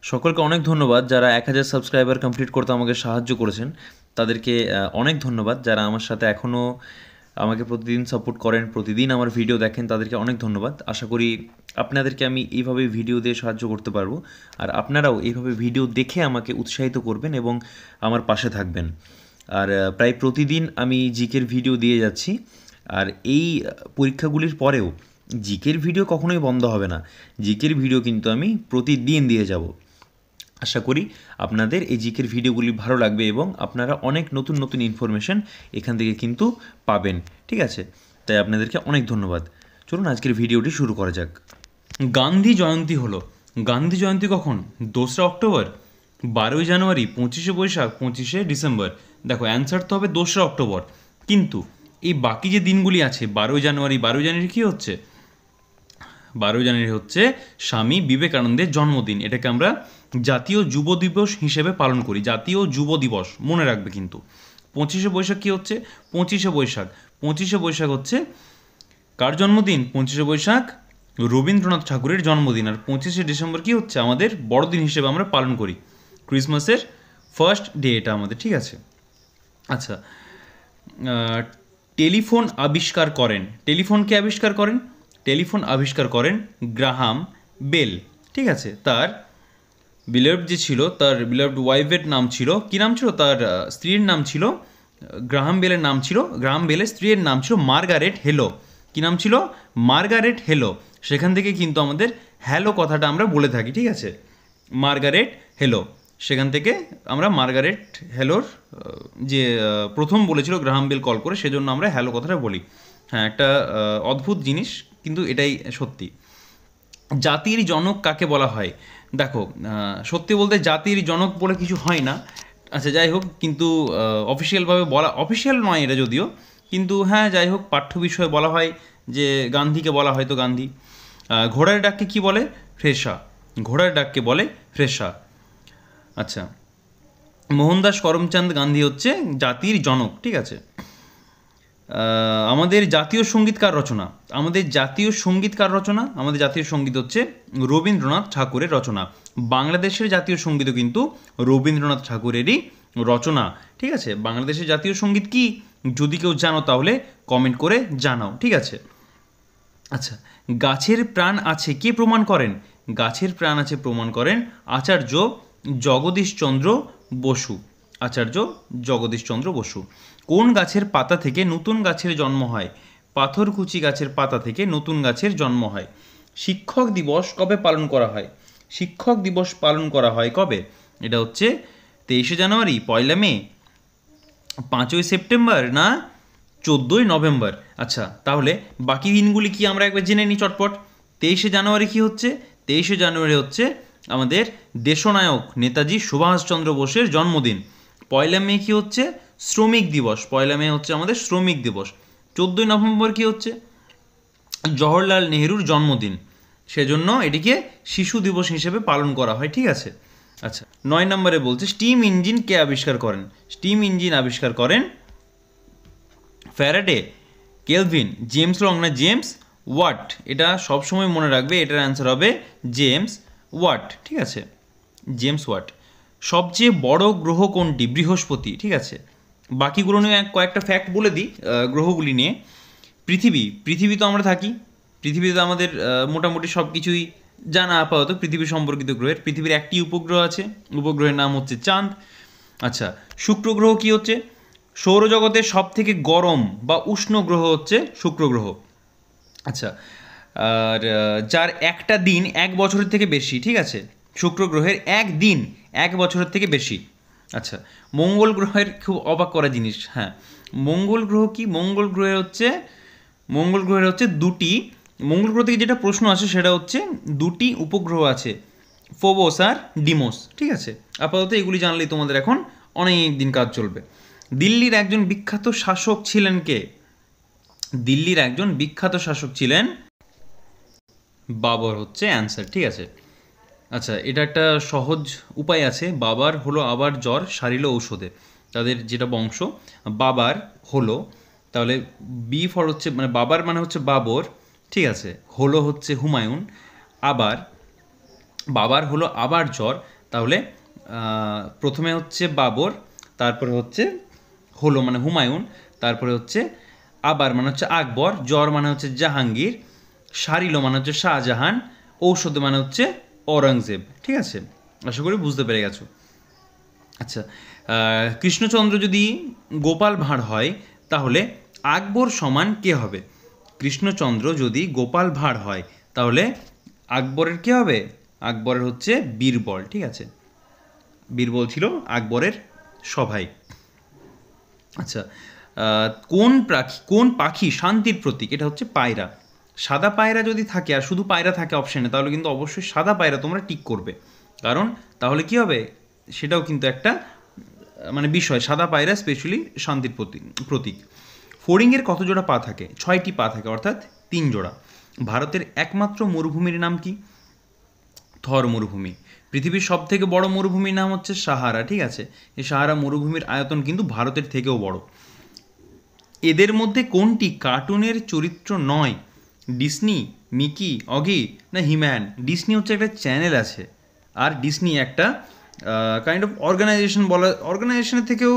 সকলকে অনেক ধন্যবাদ যারা 1000 সাবস্ক্রাইবার কমপ্লিট করতে আমাকে সাহায্য করেছেন। তাদেরকে অনেক ধন্যবাদ। যারা আমার সাথে এখনও আমাকে প্রতিদিন সাপোর্ট করেন, প্রতিদিন আমার ভিডিও দেখেন, তাদেরকে অনেক ধন্যবাদ। আশা করি আপনাদেরকে আমি এইভাবে ভিডিও দিয়ে সাহায্য করতে পারবো, আর আপনারাও এইভাবে ভিডিও দেখে আমাকে উৎসাহিত করবেন এবং আমার পাশে থাকবেন। আর প্রায় প্রতিদিন আমি জিকের ভিডিও দিয়ে যাচ্ছি, আর এই পরীক্ষাগুলির পরেও জিকের ভিডিও কখনোই বন্ধ হবে না। জিকের ভিডিও কিন্তু আমি প্রতিদিন দিয়ে যাব। আশা করি আপনাদের এই জিকের ভিডিওগুলি ভালো লাগবে এবং আপনারা অনেক নতুন নতুন ইনফরমেশান এখান থেকে কিন্তু পাবেন। ঠিক আছে, তাই আপনাদেরকে অনেক ধন্যবাদ। চলুন আজকের ভিডিওটি শুরু করা যাক। গান্ধী জয়ন্তী হলো। গান্ধী জয়ন্তী কখন? 2রা অক্টোবর, 12ই জানুয়ারি, 25শে বৈশাখ, 25শে ডিসেম্বর। দেখো অ্যান্সার তো হবে 2রা অক্টোবর, কিন্তু এই বাকি যে দিনগুলি আছে 12ই জানুয়ারি, 12ই জানুয়ারি কী হচ্ছে? 12ই জানুয়ারি হচ্ছে স্বামী বিবেকানন্দের জন্মদিন। এটাকে আমরা জাতীয় যুব দিবস হিসেবে পালন করি। জাতীয় যুব দিবস মনে রাখবে কিন্তু। 25শে বৈশাখ কী হচ্ছে? 25শে বৈশাখ। 25শে বৈশাখ হচ্ছে কার জন্মদিন? 25শে বৈশাখ রবীন্দ্রনাথ ঠাকুরের জন্মদিন। আর 25শে ডিসেম্বর কী হচ্ছে? আমাদের বড়দিন হিসেবে আমরা পালন করি। ক্রিসমাসের ফার্স্ট ডে এটা আমাদের। ঠিক আছে, আচ্ছা। টেলিফোন আবিষ্কার করেন। টেলিফোনকে আবিষ্কার করেন? টেলিফোন আবিষ্কার করেন গ্রাহাম বেল। ঠিক আছে, তার বিলাভড যে ছিল, তার বিলাভড ওয়াইফের নাম ছিল, কী নাম ছিল? তার স্ত্রীর নাম ছিল, গ্রাহাম বেলের নাম ছিল, গ্রাহাম বেলের স্ত্রীর নাম ছিল মার্গারেট হেলো। কী নাম ছিল? Margaret hello. সেখান থেকে কিন্তু আমাদের হ্যালো কথাটা আমরা বলে থাকি। ঠিক আছে, মার্গারেট হেলো, সেখান থেকে আমরা মার্গারেট হেলোর যে প্রথম বলেছিল গ্রাহাম বেল কল করে, সেজন্য আমরা হ্যালো কথাটা বলি। হ্যাঁ, একটা অদ্ভুত জিনিস, কিন্তু এটাই সত্যি। জাতির জনক কাকে বলা হয়? দেখো, সত্যি বলতে জাতির জনক বলে কিছু হয় না। আচ্ছা, যাই হোক, কিন্তু অফিসিয়ালভাবে বলা, অফিসিয়াল নয় এটা যদিও, কিন্তু হ্যাঁ যাই হোক, পাঠ্য বিষয়ে বলা হয় যে গান্ধীকে বলা হয় তো গান্ধী। ঘোড়ার ডাককে কি বলে? ফ্রেশা। ঘোড়ার ডাককে বলে ফ্রেশা। আচ্ছা, মোহনদাস করমচাঁদ গান্ধী হচ্ছে জাতির জনক। ঠিক আছে, আমাদের জাতীয় সঙ্গীত কার রচনা? আমাদের জাতীয় সঙ্গীত কার রচনা? আমাদের জাতীয় সঙ্গীত হচ্ছে রবীন্দ্রনাথ ঠাকুরের রচনা। বাংলাদেশের জাতীয় সঙ্গীতও কিন্তু রবীন্দ্রনাথ ঠাকুরেরই রচনা। ঠিক আছে, বাংলাদেশের জাতীয় সঙ্গীত কি? যদি কেউ জানো তাহলে কমেন্ট করে জানাও। ঠিক আছে, আচ্ছা। গাছের প্রাণ আছে কে প্রমাণ করেন? গাছের প্রাণ আছে প্রমাণ করেন আচার্য জগদীশচন্দ্র বসু। আচার্য জগদীশচন্দ্র বসু। কোন গাছের পাতা থেকে নতুন গাছের জন্ম হয়? পাথরকুচি গাছের পাতা থেকে নতুন গাছের জন্ম হয়। শিক্ষক দিবস কবে পালন করা হয়? শিক্ষক দিবস পালন করা হয় কবে? এটা হচ্ছে 23শে জানুয়ারি, 1লা মে, 5ই সেপ্টেম্বর, না 14ই নভেম্বর। আচ্ছা, তাহলে বাকি দিনগুলি কি আমরা একবার জেনে নিই চটপট। 23শে জানুয়ারি কি হচ্ছে? 23শে জানুয়ারি হচ্ছে আমাদের দেশনায়ক নেতাজি সুভাষচন্দ্র বোসের জন্মদিন। 1লা মে কি হচ্ছে? শ্রমিক দিবস। 1লা মে হচ্ছে আমাদের শ্রমিক দিবস। 14ই নভেম্বর কি হচ্ছে? জওহরলাল নেহরুর জন্মদিন। সেজন্য এটিকে শিশু দিবস হিসেবে পালন করা হয়। ঠিক আছে, আচ্ছা। 9 নম্বরে বলছে স্টিম ইঞ্জিন কে আবিষ্কার করেন? স্টিম ইঞ্জিন আবিষ্কার করেন ফ্যারাডে, কেলভিন, জেমস লং না জেমস ওয়াট। এটা সবসময় মনে রাখবে, এটার অ্যান্সার হবে জেমস ওয়াট। ঠিক আছে, জেমস ওয়াট। সবচেয়ে বড় গ্রহ কোনটি? বৃহস্পতি। ঠিক আছে, বাকিগুলো নিয়ে কয়েকটা ফ্যাক্ট বলে দিই গ্রহগুলি নিয়ে। পৃথিবী, পৃথিবী তো আমরা থাকি, পৃথিবীতে আমাদের মোটামুটি সব কিছুই জানা আপাতত পৃথিবী সম্পর্কিত গ্রহের। পৃথিবীর একটি উপগ্রহ আছে, উপগ্রহের নাম হচ্ছে চাঁদ। আচ্ছা, শুক্র গ্রহ কী হচ্ছে? সৌরজগতের সব থেকে গরম বা উষ্ণ গ্রহ হচ্ছে শুক্র গ্রহ। আচ্ছা, আর যার একটা দিন 1 বছরের থেকে বেশি। ঠিক আছে, শুক্র গ্রহের এক দিন 1 বছরের থেকে বেশি। আচ্ছা, মঙ্গল গ্রহের খুব অবাক করা জিনিস। হ্যাঁ, মঙ্গল গ্রহ কি? মঙ্গল গ্রহের হচ্ছে দুটি, মঙ্গল গ্রহ থেকে যেটা প্রশ্ন আসে সেটা হচ্ছে দুটি উপগ্রহ আছে, ফোবোস আর ডিমোস। ঠিক আছে, আপাতত এগুলি জানলেই তোমাদের এখন অনেক দিন কাজ চলবে। দিল্লির একজন বিখ্যাত শাসক ছিলেন কে? দিল্লির একজন বিখ্যাত শাসক ছিলেন বাবর হচ্ছে অ্যান্সার। ঠিক আছে, আচ্ছা, এটা একটা সহজ উপায় আছে। বাবার হলো আবার জ্বর সারিল ঔষধে, তাদের যেটা বংশ বাবার হলো, তাহলে বি ফর হচ্ছে মানে বাবার মানে হচ্ছে বাবর। ঠিক আছে, হলো হচ্ছে হুমায়ুন, আবার বাবার হলো আবার জ্বর, তাহলে প্রথমে হচ্ছে বাবর, তারপরে হচ্ছে হলো মানে হুমায়ুন, তারপরে হচ্ছে আবার মানে হচ্ছে আকবর, জ্বর মানে হচ্ছে জাহাঙ্গীর, সারিলো মানে হচ্ছে শাহজাহান, ঔষধ মানে হচ্ছে ঔরঙ্গজেব। ঠিক আছে, আশা করি বুঝতে পেরে গেছো। আচ্ছা, কৃষ্ণচন্দ্র যদি গোপাল ভাঁড় হয় তাহলে আকবর সমান কে হবে? কৃষ্ণচন্দ্র যদি গোপাল ভাঁড় হয় তাহলে আকবরের কে হবে? আকবরের হচ্ছে বীরবল। ঠিক আছে, বীরবল ছিল আকবরের সভাই। আচ্ছা, কোন পাখি শান্তির প্রতীক? এটা হচ্ছে পায়রা। সাদা পায়রা যদি থাকে আর শুধু পায়রা থাকে অপশানে, তাহলে কিন্তু অবশ্যই সাদা পায়রা তোমরা টিক করবে, কারণ তাহলে কি হবে, সেটাও কিন্তু একটা মানে বিষয়। সাদা পায়রা স্পেশালি শান্তির প্রতীক। ফড়িংয়ের কত জোড়া পা থাকে? 6টি পা থাকে, অর্থাৎ 3 জোড়া। ভারতের একমাত্র মরুভূমির নাম কি? থর মরুভূমি। পৃথিবীর সব থেকে বড় মরুভূমির নাম হচ্ছে সাহারা। ঠিক আছে, এই সাহারা মরুভূমির আয়তন কিন্তু ভারতের থেকেও বড়। এদের মধ্যে কোনটি কার্টুনের চরিত্র নয়? ডিসনি, মিকি, অগি না হিম্যান? ডিসনি হচ্ছে একটা চ্যানেল আছে, আর ডিসনি একটা কাইন্ড অফ অর্গানাইজেশনের থেকেও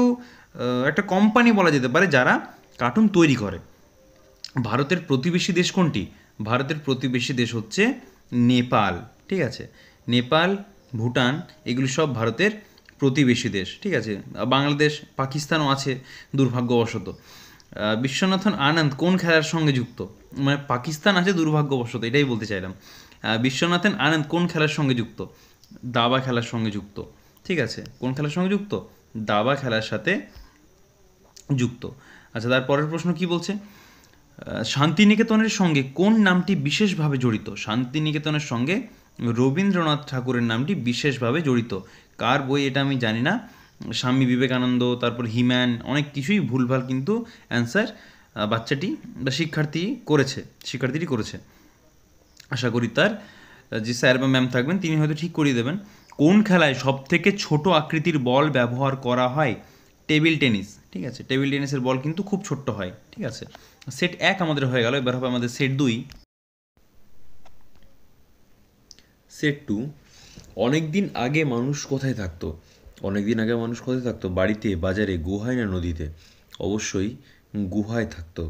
একটা কোম্পানি বলা যেতে পারে, যারা কার্টুন তৈরি করে। ভারতের প্রতিবেশী দেশ কোনটি? ভারতের প্রতিবেশী দেশ হচ্ছে নেপাল। ঠিক আছে, নেপাল, ভুটান এগুলি সব ভারতের প্রতিবেশী দেশ। ঠিক আছে, বাংলাদেশ, পাকিস্তানও আছে দুর্ভাগ্যবশত। বিশ্বনাথন আনন্দ কোন খেলার সঙ্গে যুক্ত? মানে পাকিস্তান আছে দুর্ভাগ্যবশত, এটাই বলতে চাইলাম। বিশ্বনাথন আনন্দ কোন খেলার সঙ্গে যুক্ত? দাবা খেলার সঙ্গে যুক্ত। ঠিক আছে, কোন খেলার সঙ্গে যুক্ত? দাবা খেলার সাথে যুক্ত। আচ্ছা, তার পরের প্রশ্ন কি বলছে? শান্তিনিকেতনের সঙ্গে কোন নামটি বিশেষভাবে জড়িত? শান্তিনিকেতনের সঙ্গে রবীন্দ্রনাথ ঠাকুরের নামটি বিশেষভাবে জড়িত। কার বই এটা আমি জানি না, স্বামী বিবেকানন্দ, তারপর হিম্যান, অনেক কিছুই ভুলভাল কিন্তু অ্যান্সার বাচ্চাটি বা শিক্ষার্থীটি করেছে। আশা করি তার যে স্যার বা ম্যাম থাকবেন তিনি হয়তো ঠিক করিয়ে দেবেন। কোন খেলায় সব থেকে ছোট আকৃতির বল ব্যবহার করা হয়? Table tennis. ঠিক আছে, টেবিল টেনিসের বল কিন্তু খুব ছোট্ট হয়। ঠিক আছে, সেট 1 আমাদের হয়ে গেল, এবার হবে আমাদের সেট 2। সেট 2, অনেক দিন আগে মানুষ কোথায় থাকতো? অনেক দিন আগে মানুষ কোথায় থাকতো? বাড়িতে, বাজারে, গুহায় না নদীতে? অবশ্যই গুহায় থাকতো।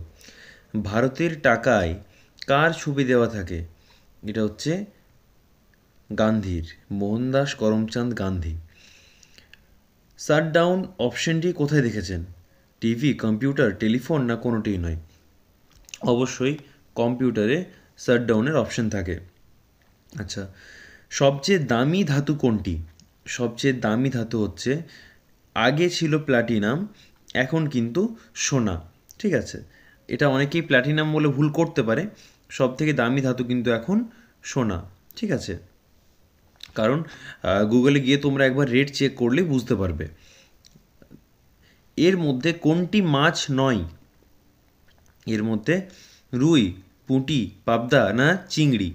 ভারতের টাকায় কার ছবি দেওয়া থাকে? এটা হচ্ছে গান্ধীর, মোহনদাস করমচাঁদ গান্ধী। শাটডাউন অপশনটি কোথায় দেখেছেন? টিভি, কম্পিউটার, টেলিফোন না কোনোটিই নয়? অবশ্যই কম্পিউটারে শাটডাউনের অপশন থাকে। আচ্ছা, সবচেয়ে দামি ধাতু কোনটি? সবচেয়ে দামি ধাতু হচ্ছে, আগে ছিল প্ল্যাটিনাম, এখন কিন্তু সোনা। ঠিক আছে, এটা অনেকেই প্ল্যাটিনাম বলে ভুল করতে পারে, সব থেকে দামি ধাতু কিন্তু এখন সোনা। ঠিক আছে, কারণ গুগলে গিয়ে তোমরা একবার রেট চেক করলে বুঝতে পারবে। এর মধ্যে কোনটি মাছ নয়? এর মধ্যে রুই, পুঁটি, পাবদা না চিংড়ি?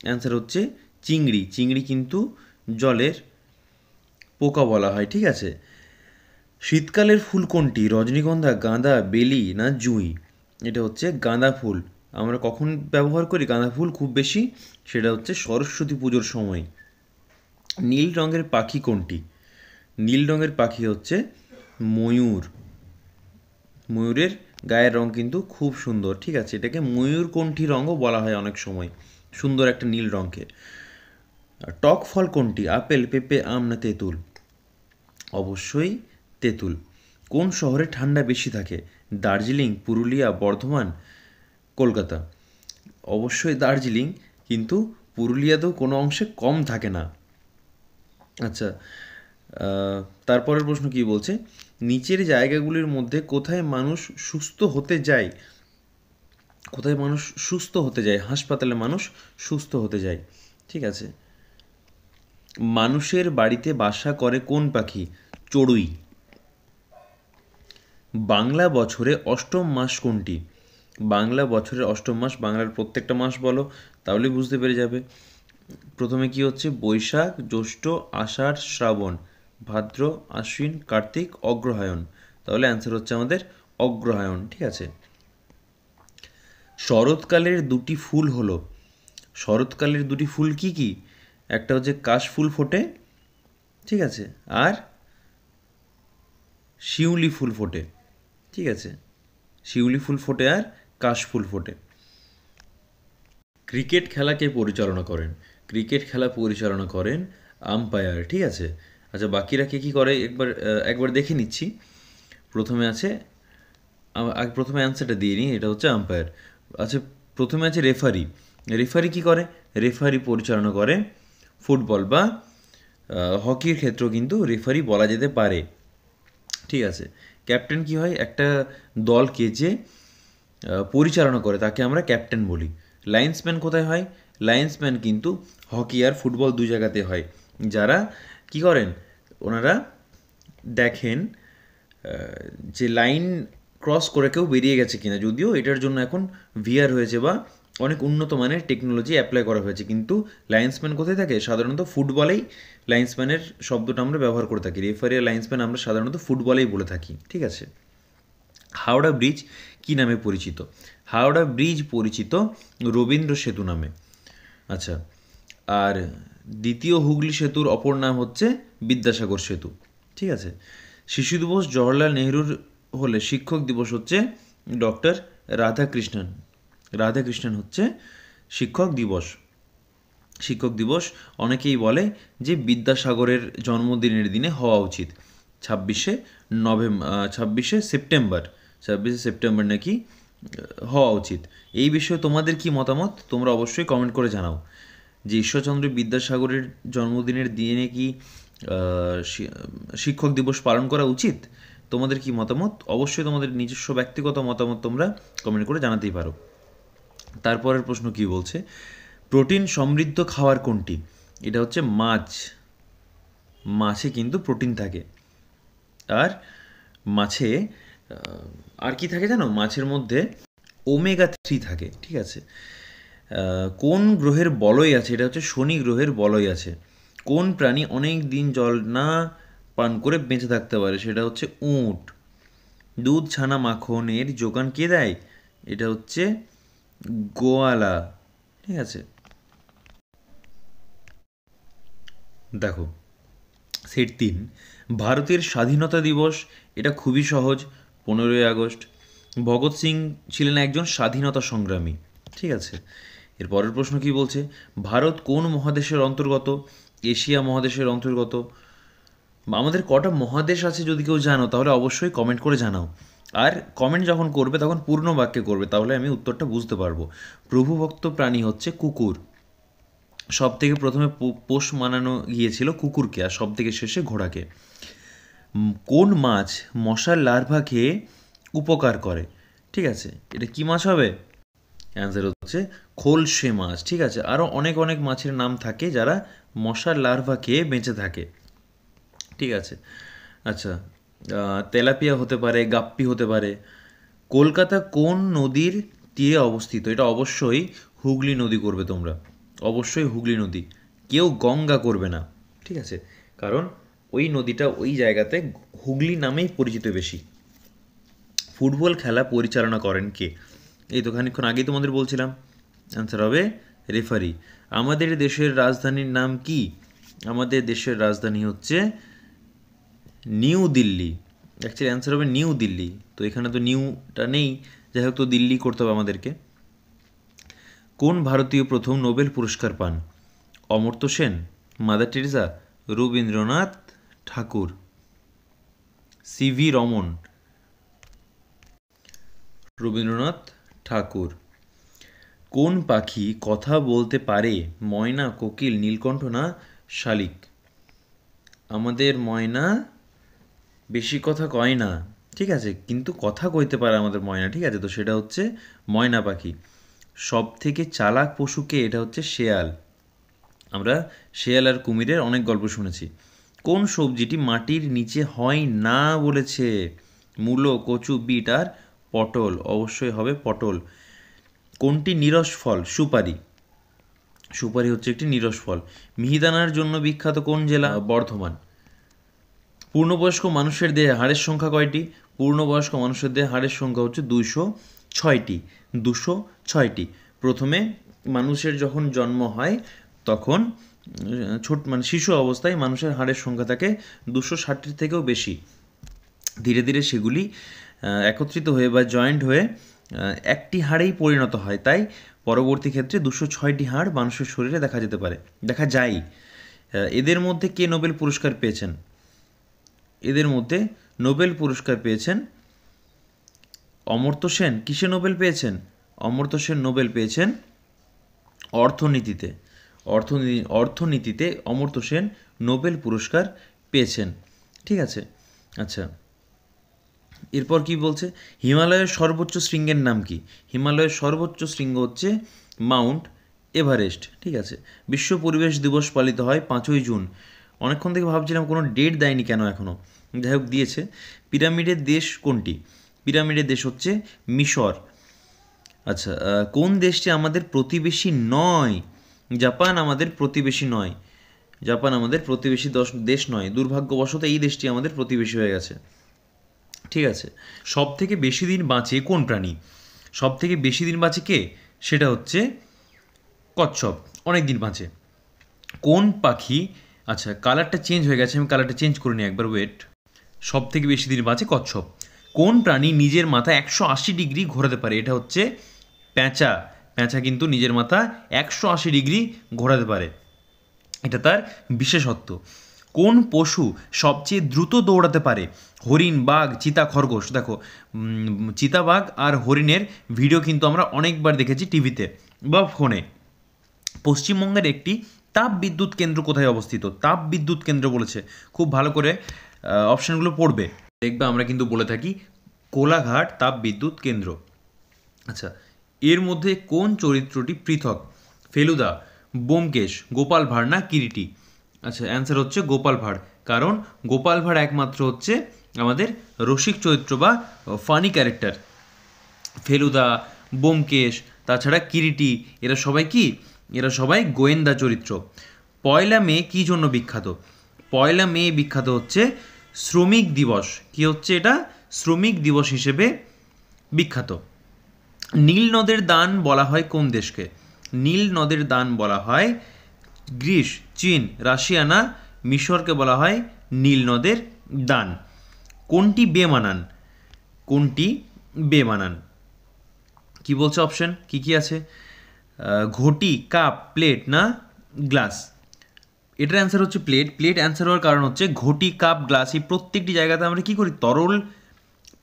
অ্যান্সার হচ্ছে চিংড়ি। চিংড়ি কিন্তু জলের পোকা বলা হয়। ঠিক আছে, শীতকালের ফুল কোনটি? রজনীগন্ধা, গাঁদা, বেলি না জুঁই? এটা হচ্ছে গাঁদা ফুল। আমরা কখন ব্যবহার করি গাঁদা ফুল খুব বেশি? সেটা হচ্ছে সরস্বতী পুজোর সময়। নীল রঙের পাখি কোনটি? নীল রঙের পাখি হচ্ছে ময়ূর। ময়ূরের গায়ের রং কিন্তু খুব সুন্দর। ঠিক আছে, এটাকে ময়ূরকণ্ঠী রঙও বলা হয় অনেক সময়, সুন্দর একটা নীল রঙকে। টক ফল কোনটি? আপেল, পেঁপে, আম না তেঁতুল? অবশ্যই তেঁতুল। কোন শহরে ঠান্ডা বেশি থাকে? দার্জিলিং, পুরুলিয়া, বর্ধমান, কলকাতা? অবশ্যই দার্জিলিং, কিন্তু পুরুলিয়াতেও কোনো অংশে কম থাকে না। আচ্ছা, তারপরের প্রশ্ন কি বলছে? নিচের জায়গাগুলির মধ্যে কোথায় মানুষ সুস্থ হতে যায়? কোথায় মানুষ সুস্থ হতে যায়? হাসপাতালে মানুষ সুস্থ হতে যায়। ঠিক আছে, মানুষের বাড়িতে বাসা করে কোন পাখি? চড়ুই। বাংলা বছরে অষ্টম মাস কোনটি? বাংলা বছরের অষ্টম মাস, বাংলার প্রত্যেকটা মাস বলো তাহলে বুঝতে পেরে যাবে। প্রথমে কি হচ্ছে? বৈশাখ, জ্যৈষ্ঠ, আষাঢ়, শ্রাবণ, ভাদ্র, আশ্বিন, কার্তিক, অগ্রহায়ণ। তাহলে অ্যান্সার হচ্ছে আমাদের অগ্রহায়ণ। ঠিক আছে, শরৎকালের দুটি ফুল হলো, শরৎকালের দুটি ফুল কি কি? একটা হচ্ছে কাশফুল ফোটে, ঠিক আছে, আর শিউলি ফুল ফোটে, ঠিক আছে, শিউলি ফুল ফোটে আর কাশফুল ফোটে। ক্রিকেট খেলাকে পরিচালনা করেন, ক্রিকেট খেলা পরিচালনা করেন আম্পায়ার, ঠিক আছে। আচ্ছা, বাকিরা কে কী করে একবার দেখে নিচ্ছি। প্রথমে আছে, প্রথমে অ্যান্সারটা দিয়ে নিই, এটা হচ্ছে আম্পায়ার। আচ্ছা, প্রথমে আছে রেফারি। রেফারি কী করে? রেফারি পরিচালনা করে ফুটবল বা হকির ক্ষেত্রেও কিন্তু রেফারি বলা যেতে পারে, ঠিক আছে। ক্যাপ্টেন কি হয়? একটা দলকে যে পরিচালনা করে তাকে আমরা ক্যাপ্টেন বলি। লাইন্সম্যান কোথায় হয়? লাইন্সম্যান কিন্তু হকি আর ফুটবল দুই জায়গাতে হয়। যারা কি করেন? ওনারা দেখেন যে লাইন ক্রস করে কেউ বেরিয়ে গেছে কিনা, যদিও এটার জন্য এখন ভিআর হয়েছে বা অনেক উন্নত মানের টেকনোলজি অ্যাপ্লাই করা হয়েছে, কিন্তু লাইন্সম্যান কোথায় থাকে? সাধারণত ফুটবলেই লাইন্সম্যানের শব্দটা আমরা ব্যবহার করে থাকি। রেফারি আর লাইন্সম্যান আমরা সাধারণত ফুটবলেই বলে থাকি, ঠিক আছে। হাওড়া ব্রিজ কি নামে পরিচিত? হাওড়া ব্রিজ পরিচিত রবীন্দ্র সেতু নামে। আচ্ছা, আর দ্বিতীয় হুগলি সেতুর অপর নাম হচ্ছে বিদ্যাসাগর সেতু, ঠিক আছে। শিশু দিবস জওহরলাল নেহরুর হলে শিক্ষক দিবস হচ্ছে ডক্টর রাধাকৃষ্ণন। রাধাকৃষ্ণন হচ্ছে শিক্ষক দিবস। শিক্ষক দিবস অনেকেই বলে যে বিদ্যাসাগরের জন্মদিনের দিনে হওয়া উচিত, 26শে সেপ্টেম্বর নাকি হওয়া উচিত। এই বিষয়ে তোমাদের কি মতামত তোমরা অবশ্যই কমেন্ট করে জানাও, যে ঈশ্বরচন্দ্র বিদ্যাসাগরের জন্মদিনের দিনে কি শিক্ষক দিবস পালন করা উচিত? তোমাদের কি মতামত? অবশ্যই তোমাদের নিজস্ব ব্যক্তিগত মতামত তোমরা কমেন্ট করে জানাতেই পারো। তারপরের প্রশ্ন কি বলছে? প্রোটিন সমৃদ্ধ খাবার কোনটি? এটা হচ্ছে মাছ। মাছে কিন্তু প্রোটিন থাকে। আর মাছে আর কি থাকে জানো? মাছের মধ্যে ওমেগা-3 থাকে, ঠিক আছে। কোন গ্রহের বলয় আছে? এটা হচ্ছে শনি গ্রহের বলয় আছে। কোন প্রাণী অনেক দিন জল না পান করে বেঁচে থাকতে পারে? সেটা হচ্ছে উট। দুধ, ছানা, মাখনের যোগান কে দেয়? এটা হচ্ছে গোয়ালা, ঠিক আছে। দেখো, সেট 3, ভারতের স্বাধীনতা দিবস। এটা খুবই সহজ, 15ই আগস্ট। ভগৎ সিং ছিলেন একজন স্বাধীনতা সংগ্রামী, ঠিক আছে। এর পরের প্রশ্ন কি বলছে? ভারত কোন মহাদেশের অন্তর্গত? এশিয়া মহাদেশের অন্তর্গত। আমাদের কটা মহাদেশ আছে যদি কেউ জানো তাহলে অবশ্যই কমেন্ট করে জানাও। আর কমেন্ট যখন করবে তখন পূর্ণ বাক্যে করবে, তাহলে আমি উত্তরটা বুঝতে পারবো। প্রভুভক্ত প্রাণী হচ্ছে কুকুর। সব থেকে প্রথমে পোষ মানানো গিয়েছিল কুকুরকে, আর সব থেকে শেষে ঘোড়াকে। কোন মাছ মশার লার্ভা খেয়ে উপকার করে? ঠিক আছে, এটা কি মাছ হবে? অ্যান্সার হচ্ছে খোলসে মাছ, ঠিক আছে। আরও অনেক অনেক মাছের নাম থাকে যারা মশার লার্ভা খেয়ে বেঁচে থাকে, ঠিক আছে। আচ্ছা, তেলাপিয়া হতে পারে, গাপ্পি হতে পারে। কলকাতা কোন নদীর তীরে অবস্থিত? এটা অবশ্যই হুগলি নদী করবে তোমরা, অবশ্যই হুগলি নদী। কেউ গঙ্গা করবে না, ঠিক আছে, কারণ ওই নদীটা ওই জায়গাতে হুগলি নামেই পরিচিত বেশি। ফুটবল খেলা পরিচালনা করেন কে? এই তো খানিকক্ষণ আগেই তোমাদের বলছিলাম, অ্যান্সার হবে রেফারি। আমাদের দেশের রাজধানীর নাম কি? আমাদের দেশের রাজধানী হচ্ছে নিউ দিল্লি। অ্যাকচুয়ালি অ্যান্সার হবে নিউ দিল্লি, তো এখানে তো নিউটা নেই, যাই হোক, তো দিল্লি করতে হবে আমাদেরকে। কোন ভারতীয় প্রথম নোবেল পুরস্কার পান? অমর্ত্য সেন, মাদার টেরেসা, রবীন্দ্রনাথ ঠাকুর, সিভি রমন। রবীন্দ্রনাথ ঠাকুর। কোন পাখি কথা বলতে পারে? ময়না, কোকিল, নীলকণ্ঠ না শালিক? আমাদের ময়না বেশি কথা কয় না, ঠিক আছে, কিন্তু কথা কইতে পারে আমাদের ময়না, ঠিক আছে, তো সেটা হচ্ছে ময়না পাখি। সব থেকে চালাক পশুকে? এটা হচ্ছে শেয়াল। আমরা শেয়াল আর কুমিরের অনেক গল্প শুনেছি। কোন সবজিটি মাটির নিচে হয় না বলেছে? মূলো, কচু, বিট আর পটল। অবশ্যই হবে পটল। কোনটি নিরস ফল? সুপারি। সুপারি হচ্ছে একটি নিরস ফল। মিহিদানার জন্য বিখ্যাত কোন জেলা? বর্ধমান। পূর্ণবয়স্ক মানুষের দেহে হাড়ের সংখ্যা কয়টি? পূর্ণবয়স্ক মানুষের দেহে হাড়ের সংখ্যা হচ্ছে 206টি। 206টি। প্রথমে মানুষের যখন জন্ম হয় তখন মানে শিশু অবস্থায় মানুষের হাড়ের সংখ্যা থাকে 260টির থেকেও বেশি। ধীরে ধীরে সেগুলি একত্রিত হয়ে বা জয়েন্ট হয়ে একটি হাড়েই পরিণত হয়। তাই পরবর্তী ক্ষেত্রে 206টি হাড় মানুষের শরীরে দেখা যায়। এদের মধ্যে কে নোবেল পুরস্কার পেয়েছেন? এদের মধ্যে নোবেল পুরস্কার পেয়েছেন অমর্ত্য সেন। কিসে নোবেল পেয়েছেন? অমর্ত্য সেন নোবেল পেয়েছেন অর্থনীতিতে। অর্থনীতিতে অমর্ত্য সেন নোবেল পুরস্কার পেয়েছেন। ঠিক আছে, আচ্ছা, এরপর কি বলছে? হিমালয়ের সর্বোচ্চ শৃঙ্গের নাম কি? হিমালয়ের সর্বোচ্চ শৃঙ্গ হচ্ছে মাউন্ট এভারেস্ট। ঠিক আছে। বিশ্ব পরিবেশ দিবস পালিত হয় 5ই জুন। অনেকক্ষণ থেকে ভাবছিলাম কোনো ডেট দেয়নি কেন এখনও, যাই হোক দিয়েছে। পিরামিডের দেশ কোনটি? পিরামিডের দেশ হচ্ছে মিশর। আচ্ছা, কোন দেশটি আমাদের প্রতিবেশী নয়? জাপান আমাদের প্রতিবেশী নয়। জাপান আমাদের প্রতিবেশী দেশ নয়। দুর্ভাগ্যবশত এই দেশটি আমাদের প্রতিবেশী হয়ে গেছে। ঠিক আছে। সব থেকে বেশি দিন বাঁচে কোন প্রাণী? সব থেকে বেশি দিন বাঁচে কে? সেটা হচ্ছে কচ্ছপ, অনেক দিন বাঁচে। কোন পাখি, আচ্ছা কালারটা চেঞ্জ হয়ে গেছে, আমি কালারটা চেঞ্জ করে নিই একবার, ওয়েট। সব থেকে বেশি দিন বাঁচে কচ্ছপ। কোন প্রাণী নিজের মাথা 180 ডিগ্রি ঘোরাতে পারে? এটা হচ্ছে প্যাঁচা। প্যাঁচা কিন্তু নিজের মাথা 180 ডিগ্রি ঘোরাতে পারে, এটা তার বিশেষত্ব। কোন পশু সবচেয়ে দ্রুত দৌড়াতে পারে? হরিণ, বাঘ, চিতা, খরগোশ। দেখো চিতাবাঘ আর হরিণের ভিডিও কিন্তু আমরা অনেকবার দেখেছি টিভিতে বা ফোনে। পশ্চিমবঙ্গের একটি তাপ বিদ্যুৎ কেন্দ্র কোথায় অবস্থিত? তাপ বিদ্যুৎ কেন্দ্র বলেছে, খুব ভালো করে অপশানগুলো পড়বে, দেখবে আমরা কিন্তু বলে থাকি কোলাঘাট তাপ বিদ্যুৎ কেন্দ্র। আচ্ছা, এর মধ্যে কোন চরিত্রটি পৃথক? ফেলুদা, ব্যোমকেশ, গোপাল ভাঁড় না কিরিটি? আচ্ছা, অ্যান্সার হচ্ছে গোপাল ভাঁড়, কারণ গোপাল ভাঁড় একমাত্র হচ্ছে আমাদের রসিক চরিত্র বা ফানি ক্যারেক্টার। ফেলুদা, ব্যোমকেশ, তাছাড়া কিরিটি, এরা সবাই কি? এরা সবাই গোয়েন্দা চরিত্র। পয়লা মে কী জন্য বিখ্যাত? পয়লা মে বিখ্যাত হচ্ছে শ্রমিক দিবস। কি হচ্ছে এটা? শ্রমিক দিবস হিসেবে বিখ্যাত। নীল নদের দান বলা হয় কোন দেশকে? নীল নদের দান বলা হয় গ্রিস, চীন, রাশিয়া না মিশরকে বলা হয় নীল নদের দান। কোনটি বেমানান? কোনটি বেমানান? কি বলছে অপশন? কি কি আছে? ঘটি, কাপ, প্লেট না গ্লাস? এটার অ্যান্সার হচ্ছে প্লেট। প্লেট অ্যান্সার হওয়ার কারণ হচ্ছে ঘটি, কাপ, গ্লাস এই প্রত্যেকটি জায়গাতে আমরা কী করি? তরল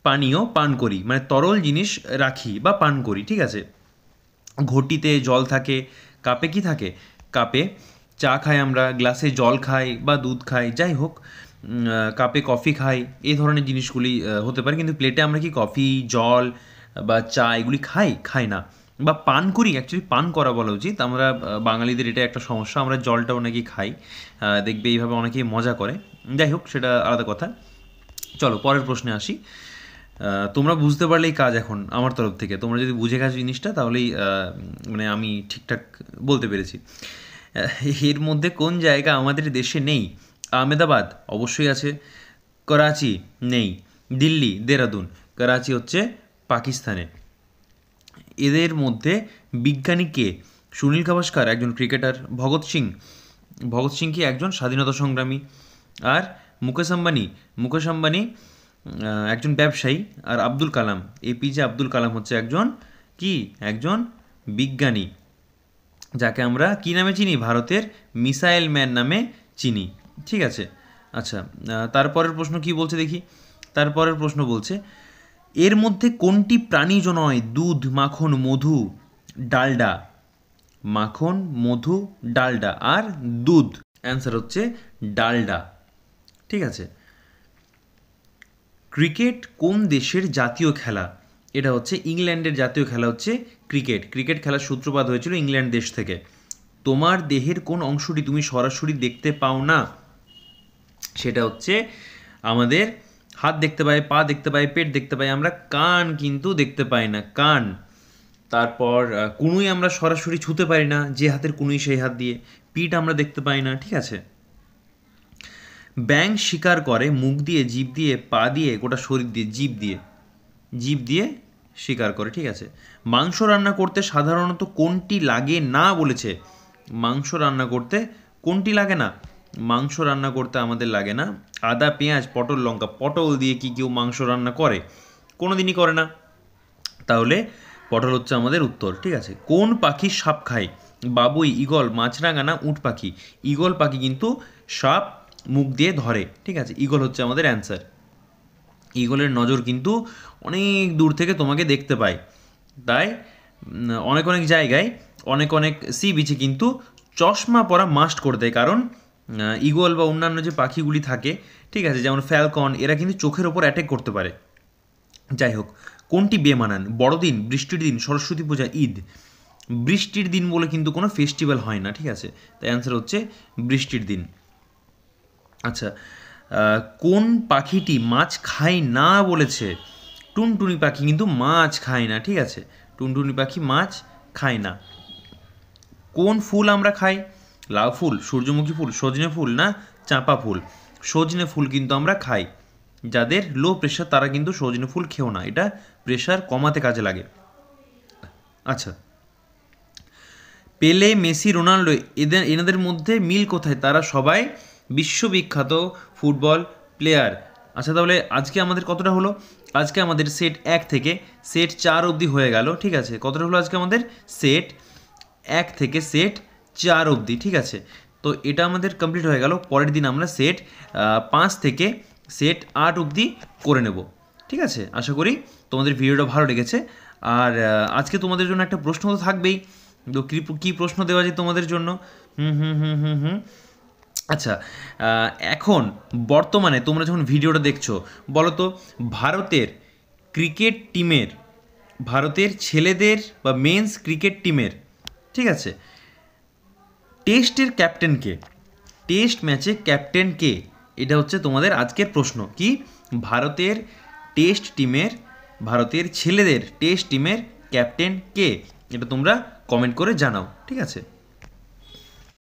পানীয় পান করি, মানে তরল জিনিস রাখি বা পান করি। ঠিক আছে। ঘটিতে জল থাকে, কাপে কি থাকে? কাপে চা খাই আমরা, গ্লাসে জল খাই বা দুধ খাই, যাই হোক কাপে কফি খাই, এই ধরনের জিনিসগুলি হতে পারে। কিন্তু প্লেটে আমরা কি কফি, জল বা চা এগুলি খাই না, বা পান করি। অ্যাকচুয়ালি পান করা বলা উচিত। আমরা বাঙালিদের এটা একটা সমস্যা, আমরা জলটাও নাকি খাই, দেখবে এইভাবে অনেকেই মজা করে, যাই হোক সেটা আলাদা কথা। চলো পরের প্রশ্নে আসি। তোমরা বুঝতে পারলেই কাজ এখন আমার তরফ থেকে। তোমরা যদি বুঝে গেছো জিনিসটা তাহলেই মানে আমি ঠিকঠাক বলতে পেরেছি। এর মধ্যে কোন জায়গা আমাদের দেশে নেই? আহমেদাবাদ অবশ্যই আছে, করাচি নেই, দিল্লি, দেরাদুন। করাচি হচ্ছে পাকিস্তানে। এদের মধ্যে বিজ্ঞানী কে? সুনীল গাভাস্কার একজন ক্রিকেটার, ভগৎ সিং কি একজন স্বাধীনতা সংগ্রামী, আর মুকেশ আম্বানি একজন ব্যবসায়ী, আর আব্দুল কালাম, এপিজে আব্দুল কালাম হচ্ছে একজন বিজ্ঞানী, যাকে আমরা কি নামে চিনি? ভারতের মিসাইল ম্যান নামে চিনি। ঠিক আছে। আচ্ছা, তারপরের প্রশ্ন কি বলছে দেখি। তারপরের প্রশ্ন বলছে এর মধ্যে কোনটি প্রাণীজ নয়? দুধ, মাখন, মধু, ডালডা। মাখন, মধু, ডালডা আর দুধ। অ্যান্সার হচ্ছে ডালডা। ঠিক আছে। ক্রিকেট কোন দেশের জাতীয় খেলা? এটা হচ্ছে ইংল্যান্ডের জাতীয় খেলা হচ্ছে ক্রিকেট। ক্রিকেট খেলার সূত্রপাত হয়েছিল ইংল্যান্ড দেশ থেকে। তোমার দেহের কোন অংশটি তুমি সরাসরি দেখতে পাও না? সেটা হচ্ছে আমাদের হাত দেখতে পাই, পা দেখতে পাই, পেট দেখতে পাই, আমরা কান কিন্তু দেখতে পাই না, কান। তারপর কুনুই আমরা সরাসরি ছুঁতে পারি না, যে হাতের কুনুই সেই হাত দিয়ে। পিঠ আমরা দেখতে পাই না। ঠিক আছে। ব্যাঙ শিকার করে মুখ দিয়ে, জিভ দিয়ে, পা দিয়ে, গোটা শরীর দিয়ে? জিভ দিয়ে শিকার করে। ঠিক আছে। মাংস রান্না করতে সাধারণত কোনটি লাগে না বলেছে? মাংস রান্না করতে কোনটি লাগে না? মাংস রান্না করতে আমাদের লাগে না আদা, পেঁয়াজ, পটল, লঙ্কা। পটল দিয়ে কি কেউ মাংস রান্না করে? কোনো দিনই করে না। তাহলে পটল হচ্ছে আমাদের উত্তর। ঠিক আছে। কোন পাখি সাপ খায়? বাবুই, ঈগল, মাছরাঙা না উট পাখি? ঈগল পাখি কিন্তু সাপ মুখ দিয়ে ধরে। ঠিক আছে, ঈগল হচ্ছে আমাদের অ্যান্সার। ঈগলের নজর কিন্তু অনেক দূর থেকে তোমাকে দেখতে পায়, তাই অনেক অনেক জায়গায় অনেক অনেক সি বিচে কিন্তু চশমা পরা মাস্ট করে দেয়, কারণ ঈগল বা অন্যান্য যে পাখিগুলি থাকে, ঠিক আছে, যেমন ফ্যালকন, এরা কিন্তু চোখের ওপর অ্যাটাক করতে পারে। যাই হোক, কোনটি বেমানান? বড়দিন, বৃষ্টির দিন, সরস্বতী পূজা, ঈদ। বৃষ্টির দিন বলে কিন্তু কোনো ফেস্টিভ্যাল হয় না। ঠিক আছে, তাই অ্যান্সার হচ্ছে বৃষ্টির দিন। আচ্ছা, কোন পাখিটি মাছ খায় না বলেছে? টুনটুনি পাখি কিন্তু মাছ খায় না। ঠিক আছে, টুনটুনি পাখি মাছ খায় না। কোন ফুল আমরা খাই? লাউ ফুল, সূর্যমুখী ফুল, সজনে ফুল না চাঁপা ফুল? সজনে ফুল কিন্তু আমরা খাই। যাদের লো প্রেশার তারা কিন্তু সজনে ফুল খেও না, এটা প্রেশার কমাতে কাজে লাগে। আচ্ছা, পেলে, মেসি, রোনাল্ডো, এনাদের মধ্যে মিল কোথায়? তারা সবাই বিশ্ববিখ্যাত ফুটবল প্লেয়ার। আচ্ছা, তাহলে আজকে আমাদের কতটা হলো? আজকে আমাদের সেট 1 থেকে সেট 4 অবধি হয়ে গেল। ঠিক আছে, কতটা হলো আজকে আমাদের? সেট 1 থেকে সেট 4 অবধি। ঠিক আছে, তো এটা আমাদের কমপ্লিট হয়ে গেল। পরের দিন আমরা সেট 5 থেকে সেট 8 অবধি করে নেব। ঠিক আছে, আশা করি তোমাদের ভিডিওটা ভালো লেগেছে। আর আজকে তোমাদের জন্য একটা প্রশ্ন তো থাকবেই। তো কী প্রশ্ন দেওয়া যায় তোমাদের জন্য? আচ্ছা, এখন বর্তমানে তোমরা যখন ভিডিওটা দেখছো, বলো তো ভারতের ক্রিকেট টিমের, ভারতের ছেলেদের বা মেন্স ক্রিকেট টিমের, ঠিক আছে, টেস্টের ক্যাপ্টেন কে? টেস্ট ম্যাচে ক্যাপ্টেন কে? এটা হচ্ছে তোমাদের আজকের প্রশ্ন। কি ভারতের টেস্ট টিমের, ভারতের ছেলেদের টেস্ট টিমের ক্যাপ্টেন কে? এটা তোমরা কমেন্ট করে জানাও। ঠিক আছে।